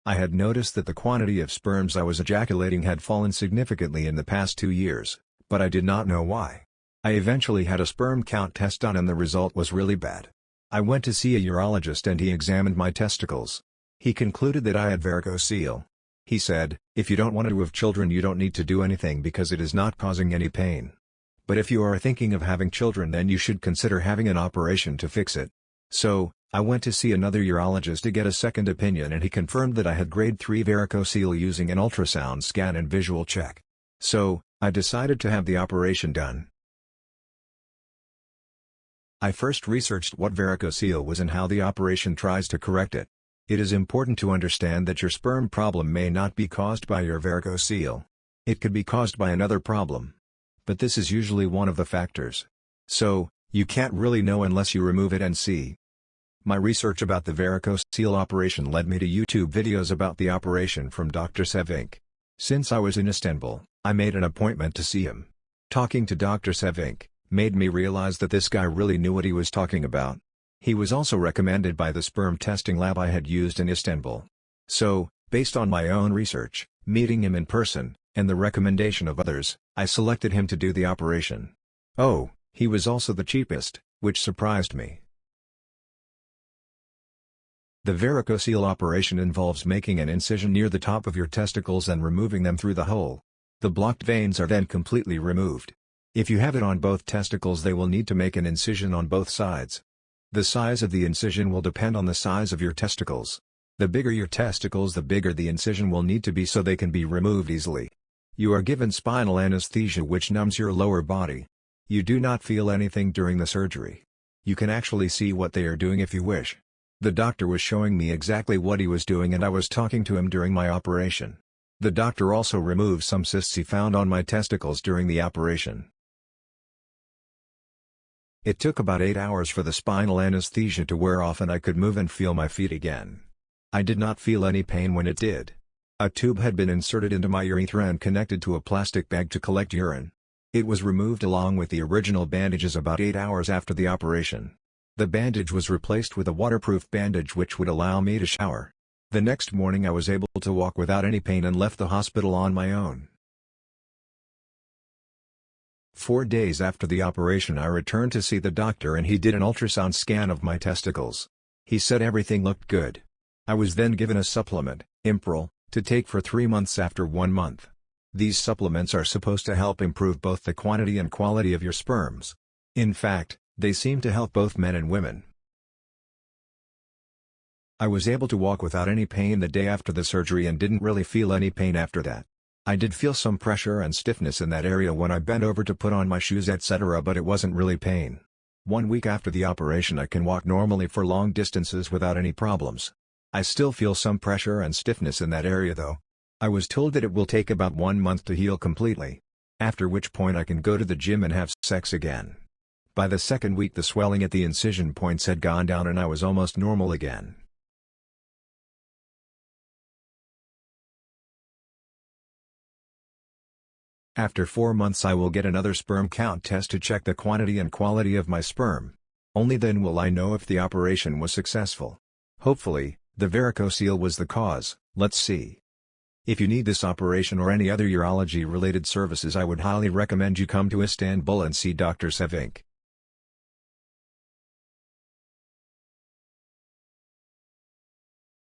I had noticed that the quantity of sperms I was ejaculating had fallen significantly in the past 2 years, but I did not know why. I eventually had a sperm count test done and the result was really bad. I went to see a urologist and he examined my testicles. He concluded that I had varicocele. He said, "If you don't want to have children you don't need to do anything because it is not causing any pain. But if you are thinking of having children then you should consider having an operation to fix it." So, I went to see another urologist to get a second opinion and he confirmed that I had grade 3 varicocele using an ultrasound scan and visual check. So, I decided to have the operation done. I first researched what varicocele was and how the operation tries to correct it. It is important to understand that your sperm problem may not be caused by your varicocele. It could be caused by another problem. But this is usually one of the factors. So, you can't really know unless you remove it and see. My research about the varicocele operation led me to YouTube videos about the operation from Dr. Sevink. Since I was in Istanbul, I made an appointment to see him. Talking to Dr. Sevink made me realize that this guy really knew what he was talking about. He was also recommended by the sperm testing lab I had used in Istanbul. So, based on my own research, meeting him in person, and the recommendation of others, I selected him to do the operation. Oh, he was also the cheapest, which surprised me. The varicocele operation involves making an incision near the top of your testicles and removing them through the hole. The blocked veins are then completely removed. If you have it on both testicles they will need to make an incision on both sides. The size of the incision will depend on the size of your testicles. The bigger your testicles the bigger the incision will need to be so they can be removed easily. You are given spinal anesthesia which numbs your lower body. You do not feel anything during the surgery. You can actually see what they are doing if you wish. The doctor was showing me exactly what he was doing and I was talking to him during my operation. The doctor also removed some cysts he found on my testicles during the operation. It took about 8 hours for the spinal anesthesia to wear off and I could move and feel my feet again. I did not feel any pain when it did. A tube had been inserted into my urethra and connected to a plastic bag to collect urine. It was removed along with the original bandages about 8 hours after the operation. The bandage was replaced with a waterproof bandage which would allow me to shower. The next morning I was able to walk without any pain and left the hospital on my own. 4 days after the operation I returned to see the doctor and he did an ultrasound scan of my testicles. He said everything looked good. I was then given a supplement, Improl, to take for 3 months after 1 month. These supplements are supposed to help improve both the quantity and quality of your sperms. In fact, they seem to help both men and women. I was able to walk without any pain the day after the surgery and didn't really feel any pain after that. I did feel some pressure and stiffness in that area when I bent over to put on my shoes etc. but it wasn't really pain. 1 week after the operation I can walk normally for long distances without any problems. I still feel some pressure and stiffness in that area though. I was told that it will take about 1 month to heal completely. After which point I can go to the gym and have sex again. By the second week the swelling at the incision points had gone down and I was almost normal again. After 4 months I will get another sperm count test to check the quantity and quality of my sperm. Only then will I know if the operation was successful. Hopefully, the varicocele was the cause, let's see. If you need this operation or any other urology related services I would highly recommend you come to Istanbul and see Dr. Sevink.